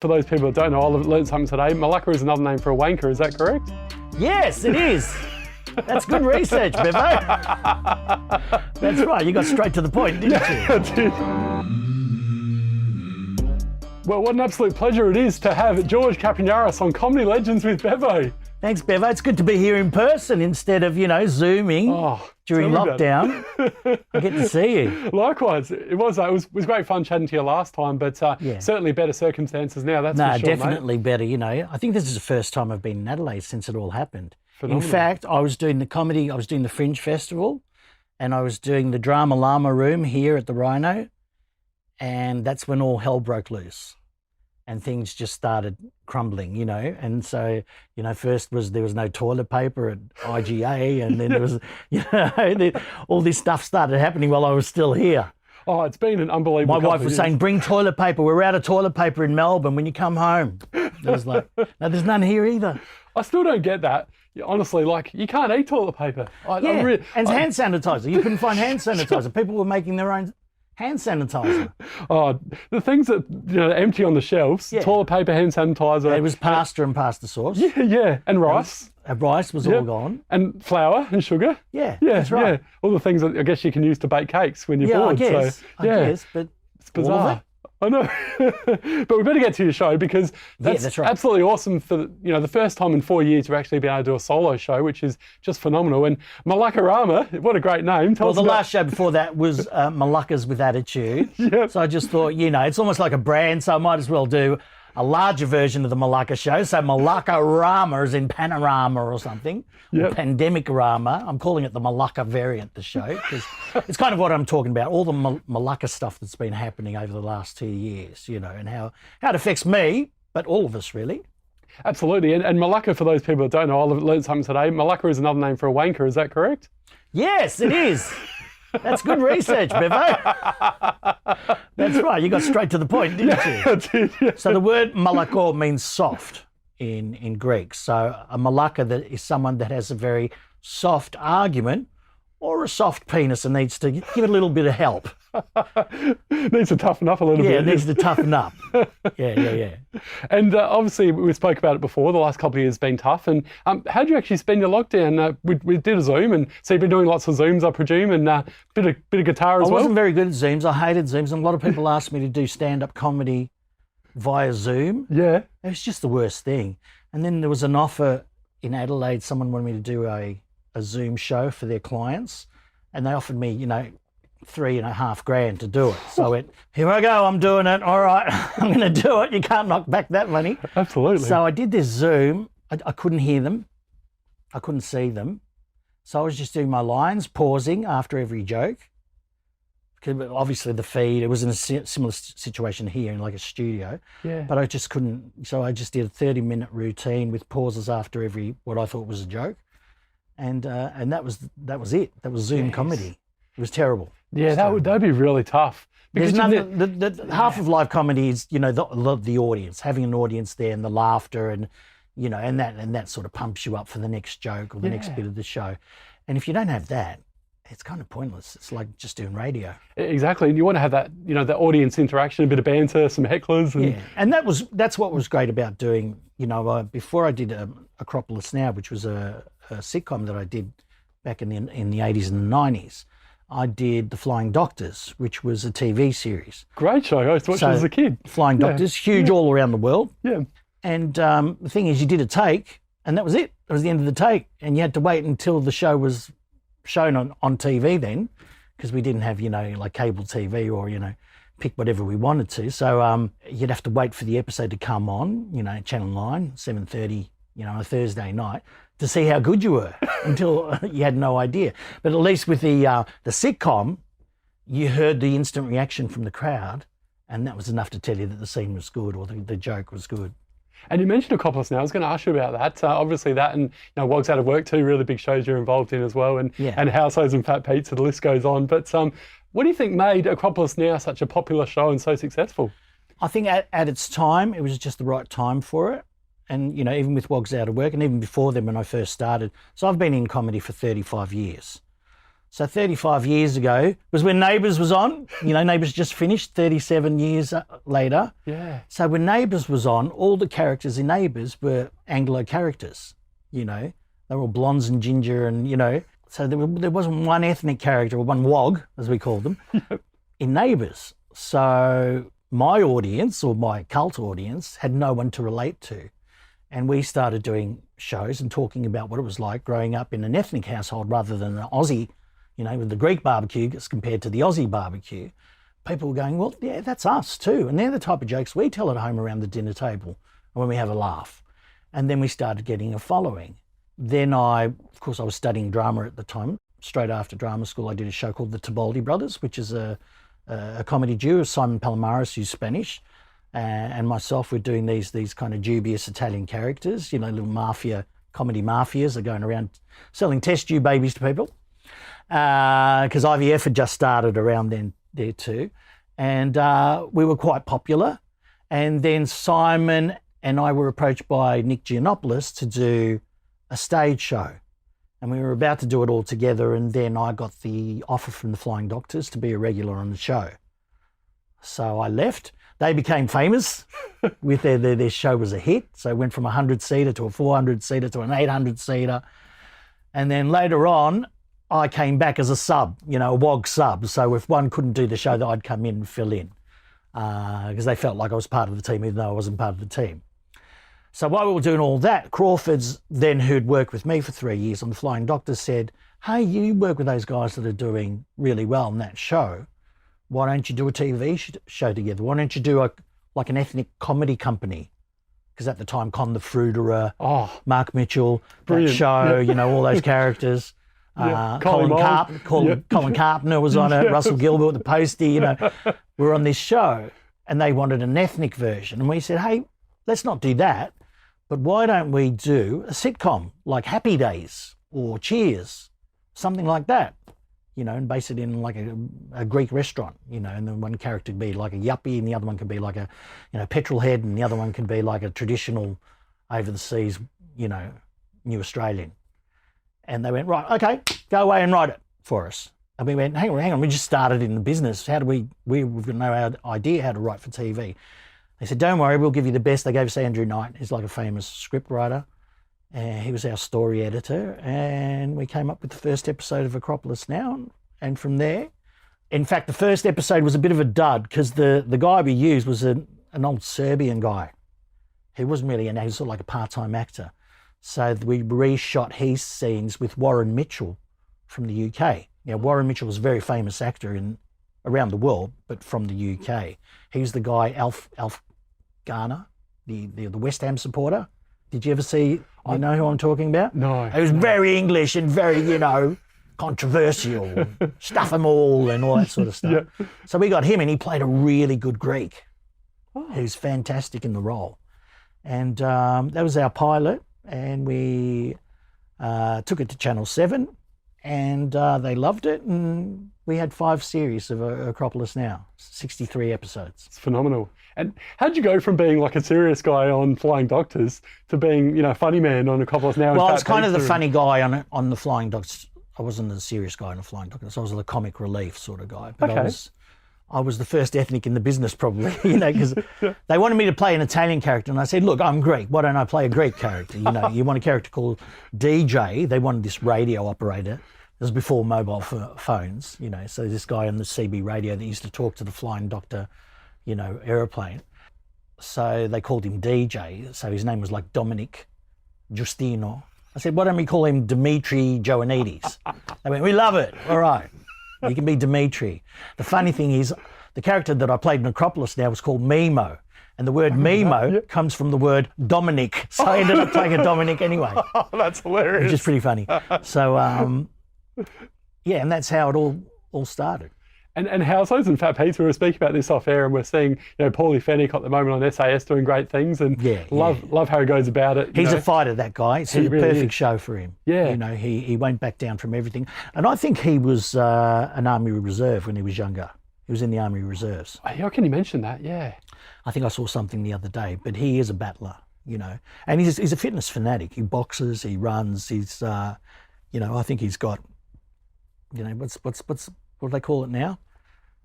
For those people that don't know, I've learned something today. Malaka is another name for a wanker, is that correct? Yes, it is. That's good research, Bevo. That's right, you got straight to the point, didn't you? I did. Well, what an absolute pleasure it is to have George Kapiniaris on Comedy Legends with Bevo. Thanks, Bevo. It's good to be here in person instead of, Zooming during lockdown. I get to see you. Likewise. It was great fun chatting to you last time, but certainly better circumstances now, that's for sure, definitely mate. Better, I think this is the first time I've been in Adelaide since it all happened. Phenomenal. In fact, I was doing the comedy, I was doing the Fringe Festival, and I was doing the Drama Llama Room here at the Rhino, and that's when all hell broke loose. And things just started crumbling, And so, first there was no toilet paper at IGA, and then there was, all this stuff started happening while I was still here. Oh, it's been an unbelievable My wife was saying, bring toilet paper. We're out of toilet paper in Melbourne when you come home. I was like, no, there's none here either. I still don't get that. Honestly, you can't eat toilet paper. And hand sanitizer. You couldn't find hand sanitizer. People were making their own hand sanitizer. Oh, the things that empty on the shelves: toilet paper, hand sanitizer. It was pasta and pasta sauce. Yeah, and rice. Rice was all gone. And flour and sugar. Yeah, that's right. Yeah, all the things that I guess you can use to bake cakes when you're bored. I guess, but it's bizarre. I know, but we better get to your show because that's right. Absolutely awesome for the first time in 4 years to actually be able to do a solo show, which is just phenomenal. And Malakarama, what a great name! The last show before that was Malakas with Attitude. Yep. So I just thought, it's almost like a brand, so I might as well do a larger version of the Malaka show. So Malakarama is in Panorama or something, or Pandemic-rama. I'm calling it the Malaka variant, the show, because it's kind of what I'm talking about, all the Malaka stuff that's been happening over the last 2 years, and how it affects me, but all of us really. Absolutely. And Malaka, for those people that don't know, I've learned something today. Malaka is another name for a wanker, is that correct? Yes, it is. That's good research, Bevo. That's right, you got straight to the point, didn't you? I did, yeah. So the word malako means soft in Greek. So a malaka that is someone that has a very soft argument or a soft penis and needs to give it a little bit of help. Needs to toughen up a little bit. Yeah, it needs to toughen up. Yeah. And obviously, we spoke about it before. The last couple of years have been tough. And how did you actually spend your lockdown? We did a Zoom, and so you've been doing lots of Zooms, I presume, and bit of guitar as well. I wasn't very good at Zooms. I hated Zooms. And a lot of people asked me to do stand-up comedy via Zoom. Yeah. It was just the worst thing. And then there was an offer in Adelaide. Someone wanted me to do a Zoom show for their clients, and they offered me, $3,500 to do it. So I went, here I go, I'm doing it. All right, I'm going to do it. You can't knock back that money. Absolutely. So I did this Zoom. I couldn't hear them. I couldn't see them. So I was just doing my lines, pausing after every joke. Because obviously the feed, it was in a similar situation here in like a studio. Yeah. But I just couldn't. So I just did a 30-minute routine with pauses after every, what I thought was a joke. And that was it. That was Zoom comedy. It was terrible. Yeah, that'd be really tough. Because half of live comedy is, the audience, having an audience there and the laughter and, and that sort of pumps you up for the next joke or the next bit of the show. And if you don't have that, it's kind of pointless. It's like just doing radio. Exactly. And you want to have that, the audience interaction, a bit of banter, some hecklers. And... Yeah. And that's what was great about doing, before I did Acropolis Now, which was a sitcom that I did back in the 80s and the 90s. I did The Flying Doctors, which was a TV series. Great show. I used to watch it as a kid. Flying Doctors, huge all around the world. Yeah. And the thing is, you did a take, and that was it. That was the end of the take. And you had to wait until the show was shown on TV then, because we didn't have, like cable TV or, pick whatever we wanted to. So you'd have to wait for the episode to come on, Channel 9, 7:30, on a Thursday night, to see how good you were until you had no idea. But at least with the sitcom, you heard the instant reaction from the crowd, and that was enough to tell you that the scene was good or the joke was good. And you mentioned Acropolis Now. I was going to ask you about that. Obviously that and Wogs Out of Work, two really big shows you're involved in as well, and Housos and Fat Pizza, the list goes on. But what do you think made Acropolis Now such a popular show and so successful? I think at its time, it was just the right time for it. And, even with Wogs Out of Work and even before then when I first started. So I've been in comedy for 35 years. So 35 years ago was when Neighbours was on. Neighbours just finished 37 years later. Yeah. So when Neighbours was on, all the characters in Neighbours were Anglo characters. They were all blondes and ginger and, so there wasn't one ethnic character or one wog, as we called them, in Neighbours. So my audience or my cult audience had no one to relate to. And we started doing shows and talking about what it was like growing up in an ethnic household rather than an Aussie, with the Greek barbecue as compared to the Aussie barbecue. People were going, well, yeah, that's us too. And they're the type of jokes we tell at home around the dinner table when we have a laugh. And then we started getting a following. Then I was studying drama at the time. Straight after drama school, I did a show called The Tibaldi Brothers, which is a comedy duo. Simon Palomares, who's Spanish, and myself were doing these kind of dubious Italian characters, little comedy mafias are going around selling test tube babies to people. Because IVF had just started around then there too. And we were quite popular. And then Simon and I were approached by Nick Giannopoulos to do a stage show. And we were about to do it all together. And then I got the offer from the Flying Doctors to be a regular on the show. So I left. They became famous with their show was a hit. So it went from a 100-seater to a 400-seater to an 800-seater. And then later on, I came back as a sub, a WOG sub. So if one couldn't do the show, that I'd come in and fill in because they felt like I was part of the team, even though I wasn't part of the team. So while we were doing all that, Crawford's then, who'd worked with me for 3 years on the Flying Doctors, said, hey, you work with those guys that are doing really well in that show. Why don't you do a TV show together? Why don't you do an ethnic comedy company? Because at the time, Con the Fruiterer, Mark Mitchell, that show, all those characters. Colin Carpenter was on it, Russell Gilbert, the Postie, were on this show and they wanted an ethnic version. And we said, hey, let's not do that, but why don't we do a sitcom like Happy Days or Cheers, something like that, and base it in like a Greek restaurant, and then one character could be like a yuppie and the other one could be like a, petrol head and the other one could be like a traditional over the seas, New Australian. And they went, right, okay, go away and write it for us. And we went, hang on, we just started in the business. How do we've got no idea how to write for TV. They said, don't worry, we'll give you the best. They gave us Andrew Knight. He's like a famous script writer. He was our story editor. And we came up with the first episode of Acropolis Now. And from there, in fact, the first episode was a bit of a dud because the guy we used was an old Serbian guy. He wasn't really he was sort of like a part-time actor. So we reshot his scenes with Warren Mitchell from the UK. Warren Mitchell was a very famous actor around the world, but from the UK. He's the guy, Alf Garner, the West Ham supporter. Did you ever see, you know who I'm talking about? No. He was very English and very, controversial, stuff 'em all and all that sort of stuff. Yeah. So we got him and he played a really good Greek. He was fantastic in the role. And that was our pilot. And we took it to Channel 7 and they loved it. And we had 5 series of Acropolis Now, 63 episodes. It's phenomenal. And how'd you go from being like a serious guy on Flying Doctors to being, a funny man on Acropolis Now? Well, I was kind of the funny guy on the Flying Doctors. I wasn't a serious guy on the Flying Doctors. I was the comic relief sort of guy. But okay. I was the first ethnic in the business probably, because they wanted me to play an Italian character. And I said, look, I'm Greek. Why don't I play a Greek character? You want a character called DJ. They wanted this radio operator. This was before mobile phones, So this guy on the CB radio that used to talk to the Flying Doctor, aeroplane. So they called him DJ. So his name was like Dominic Giustino. I said, why don't we call him Dimitri Joannides? They went, we love it. All right. You can be Dimitri. The funny thing is, the character that I played in Acropolis Now was called Mimo. And the word Mimo comes from the word Dominic. So I ended up playing a Dominic anyway. Oh, that's hilarious. Which is pretty funny. So, and that's how it all started. And Housos and Fat Pete's, we were speaking about this off air and we're seeing, Paulie Fennick at the moment on SAS doing great things and love how he goes about it. He's a fighter, that guy. It's a really perfect show for him. Yeah. He won't back down from everything. And I think he was an Army Reserve when he was younger. He was in the Army Reserves. How can you mention that? Yeah. I think I saw something the other day, but he is a battler, And he's a fitness fanatic. He boxes, he runs, he's, I think he's got what do they call it now?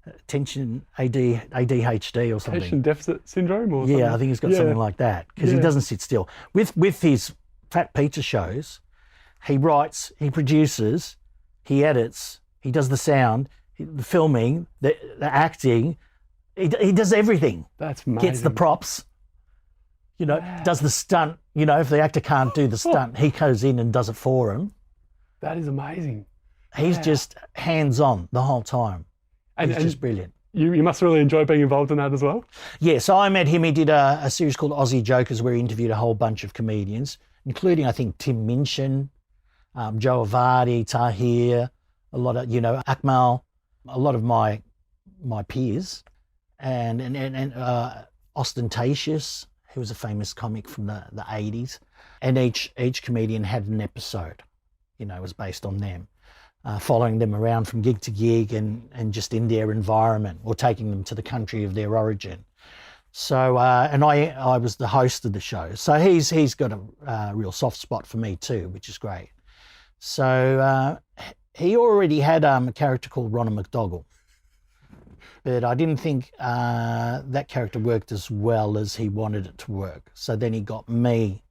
Attention ADHD or something. Attention deficit syndrome or something? Yeah, I think he's got something like that because he doesn't sit still. With his Fat Pizza shows, he writes, he produces, he edits, he does the sound, the filming, the acting. He does everything. That's amazing. Gets the props, does the stunt. If the actor can't do the stunt, he goes in and does it for him. That is amazing. He's just hands-on the whole time. He's just brilliant. You must really enjoy being involved in that as well? Yeah, so I met him. He did a series called Aussie Jokers where he interviewed a whole bunch of comedians, including, I think, Tim Minchin, Joe Avardi, Tahir, a lot of, Akmal, a lot of my peers, and Ostentatious, who was a famous comic from the 80s. And each comedian had an episode, it was based on them. Following them around from gig to gig and just in their environment or taking them to the country of their origin. So, and I was the host of the show. So he's got a real soft spot for me too, which is great. So he already had a character called Ronald McDougall, but I didn't think that character worked as well as he wanted it to work. So then he got me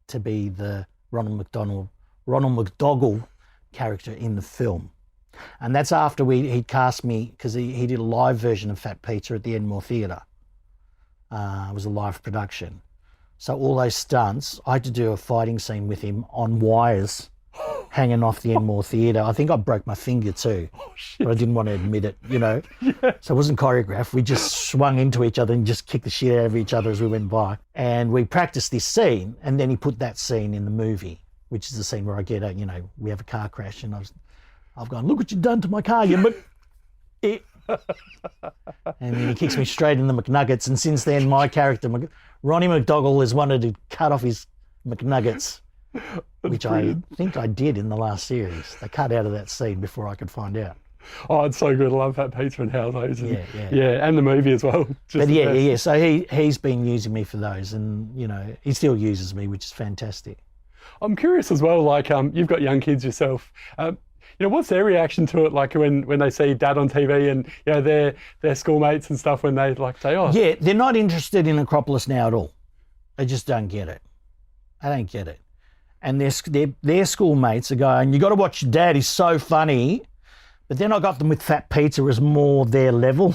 to be the Ronald McDougall character in the film. And that's after he'd cast me, because he did a live version of Fat Pizza at the Enmore Theatre. It was a live production. So all those stunts, I had to do a fighting scene with him on wires hanging off the Enmore Theatre. I think I broke my finger too, but I didn't want to admit it, Yeah. So it wasn't choreographed. We just swung into each other and just kicked the shit out of each other as we went by. And we practiced this scene, and then he put that scene in the movie, which is the scene where I get we have a car crash, and I've gone, look what you've done to my car, you and then he kicks me straight in the McNuggets, and since then my character, Ronnie McDougall, has wanted to cut off his McNuggets, which brilliant. I think I did in the last series. They cut out of that scene before I could find out. Oh, it's so good. I love Fat Pizza and Housos. Yeah, and the movie as well. But yeah. So he's been using me for those, and he still uses me, which is fantastic. I'm curious as well, like you've got young kids yourself. What's their reaction to it, like when they see Dad on TV and their schoolmates and stuff, when they say, oh. Yeah, they're not interested in Acropolis Now at all. They just don't get it. I don't get it. And their schoolmates are going, you got to watch your Dad, he's so funny. But then I got them with Fat Pizza as more their level,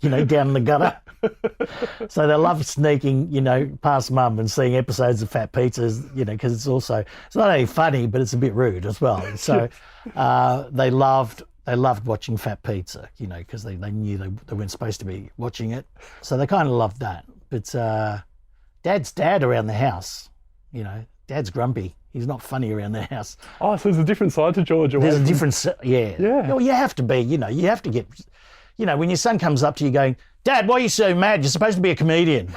down in the gutter. So they love sneaking, past Mum and seeing episodes of Fat Pizza, because it's not only funny, but it's a bit rude as well. So they loved watching Fat Pizza, because they knew they weren't supposed to be watching it. So they kind of loved that. But Dad's dad around the house, Dad's grumpy. He's not funny around the house. Oh, so there's a different side to George. There's a different, yeah. Well, you have to be, you have to get, when your son comes up to you going, Dad, why are you so mad? You're supposed to be a comedian.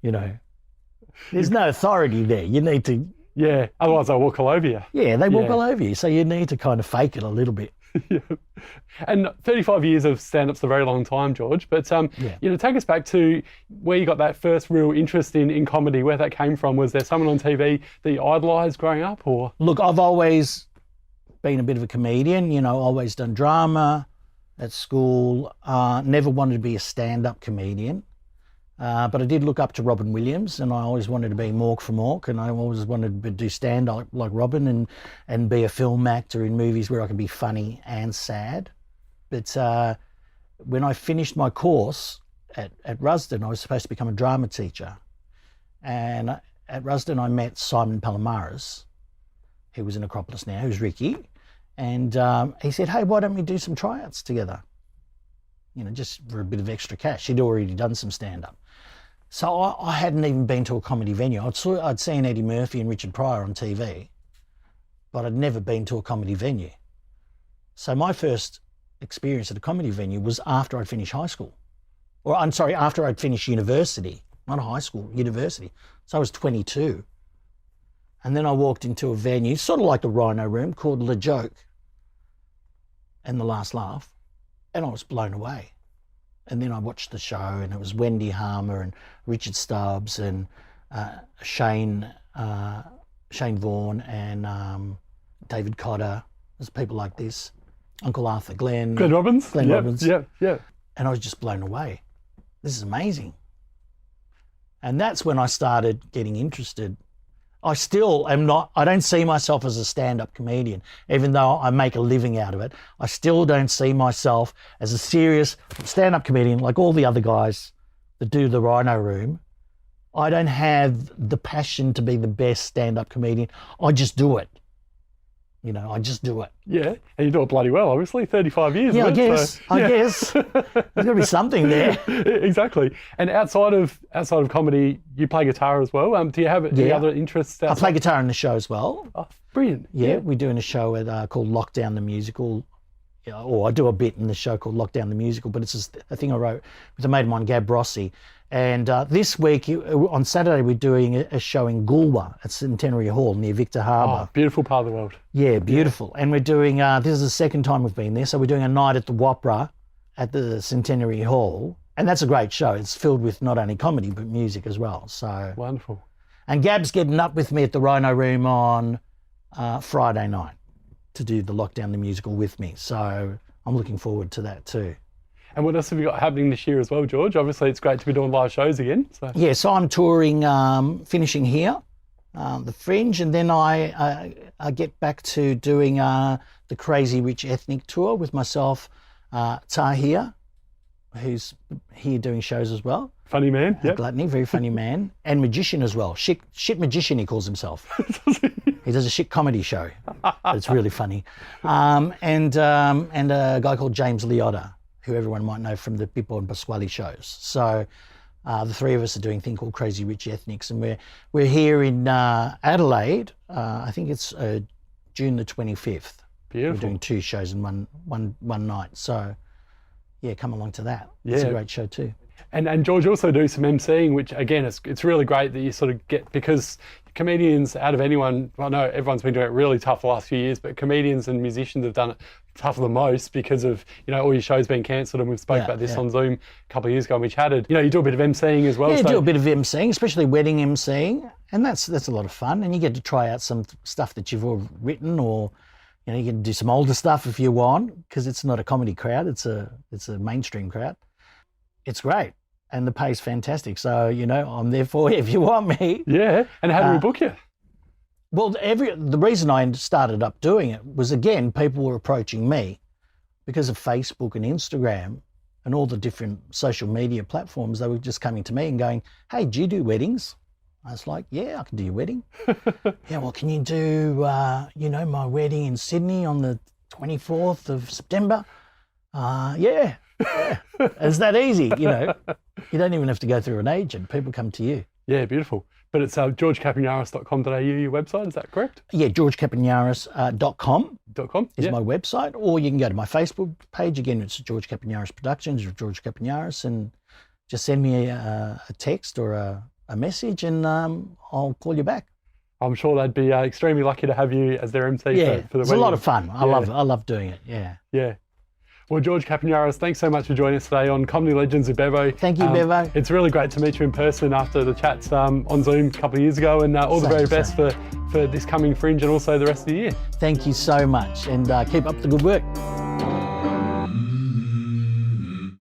There's no authority there. You need to. Yeah, otherwise they'll walk all over you. Yeah, they walk all over you. So you need to kind of fake it a little bit. Yeah. And 35 years of stand-up's a very long time, George. But, take us back to where you got that first real interest in comedy, where that came from. Was there someone on TV that you idolised growing up, or? Look, I've always been a bit of a comedian, always done drama at school, never wanted to be a stand-up comedian. But I did look up to Robin Williams, and I always wanted to be Mork from Mork, and I always wanted to do stand-up like Robin and be a film actor in movies where I could be funny and sad. But when I finished my course at Rusden, I was supposed to become a drama teacher. And at Rusden, I met Simon Palomares, who was in Acropolis Now, who's Ricky. And he said, hey, why don't we do some tryouts together? Just for a bit of extra cash. He'd already done some stand-up. So I hadn't even been to a comedy venue. I'd seen Eddie Murphy and Richard Pryor on TV, but I'd never been to a comedy venue. So my first experience at a comedy venue was after I'd finished high school. After I'd finished university, not high school, university. So I was 22. And then I walked into a venue, sort of like the Rhino Room, called Le Joke and The Last Laugh, and I was blown away. And then I watched the show, and it was Wendy Harmer and Richard Stubbs and Shane Vaughan and David Cotter There's people like this, Uncle Arthur, Glenn Robbins. Robbins. Yeah. And I was just blown away. This is amazing. And that's when I started getting interested. I still am not, I don't see myself as a stand-up comedian, even though I make a living out of it. I still don't see myself as a serious stand-up comedian like all the other guys that do the Rhino Room. I don't have the passion to be the best stand-up comedian. I just do it. You know, I just do it. Yeah, and you do it bloody well, obviously. 35 years. Yeah, I guess. There's got to be something there. Exactly. And outside of comedy, you play guitar as well. Do you have any other interests? I play guitar in the show as well. Oh, brilliant. Yeah, we're doing a show called Lockdown the Musical. Or I do a bit in the show called Lockdown the Musical, but it's a thing I wrote with a mate of mine, Gab Rossi. And this week, on Saturday, we're doing a show in Goolwa at Centenary Hall near Victor Harbour. Oh, beautiful part of the world. Yeah, beautiful. Yeah. And we're doing, this is the second time we've been there, so we're doing a night at the Wopera at the Centenary Hall. And that's a great show. It's filled with not only comedy, but music as well. So wonderful. And Gab's getting up with me at the Rhino Room on Friday night to do the Lockdown the Musical with me. So I'm looking forward to that too. And what else have you got happening this year as well, George? Obviously, it's great to be doing live shows again. So. Yeah, so I'm touring, finishing here, the Fringe, and then I get back to doing the Crazy Rich Ethnic tour with myself, Tahir, who's here doing shows as well. Funny man, yeah. Gluttony, very funny man, and magician as well. Shit magician, he calls himself. He does a shit comedy show. It's really funny. And a guy called James Liotta, who everyone might know from the Pippo and Pasquale shows. So the three of us are doing a thing called Crazy Rich Ethnics, and we're here in Adelaide. I think it's June the 25th. Beautiful. We're doing 2 shows in one night. So yeah, come along to that. Yeah. It's a great show too. And George also do some emceeing, which again, it's really great that you sort of get, because comedians, out of anyone, I know everyone's been doing it really tough the last few years, but comedians and musicians have done it tougher the most because of, all your shows being cancelled, and we've spoke about this on Zoom a couple of years ago, and we chatted. You do a bit of emceeing as well. Yeah, do a bit of emceeing, especially wedding emceeing, and that's a lot of fun, and you get to try out some stuff that you've already written, or you can do some older stuff if you want, because it's not a comedy crowd, it's a mainstream crowd. It's great. And the pay's fantastic. So, I'm there for you if you want me. Yeah. And how do we book you? Well, the reason I started up doing it was, again, people were approaching me because of Facebook and Instagram and all the different social media platforms. They were just coming to me and going, hey, do you do weddings? I was like, yeah, I can do your wedding. Yeah, well, can you do, my wedding in Sydney on the 24th of September? Yeah. It's that easy, You don't even have to go through an agent. People come to you. Yeah, beautiful. But it's georgekapiniaris.com.au, your website, is that correct? Yeah, georgekapiniaris.com is my website. Or you can go to my Facebook page. Again, it's George Kapiniaris Productions or George Kapiniaris, and just send me a text or a message, and I'll call you back. I'm sure they'd be extremely lucky to have you as their MC for the wedding. It's a lot of fun. I love doing it, yeah. Yeah. Well, George Kapiniaris, thanks so much for joining us today on Comedy Legends with Bevo. Thank you, Bevo. It's really great to meet you in person after the chats on Zoom a couple of years ago, and all the very best for this coming Fringe and also the rest of the year. Thank you so much, and keep up the good work.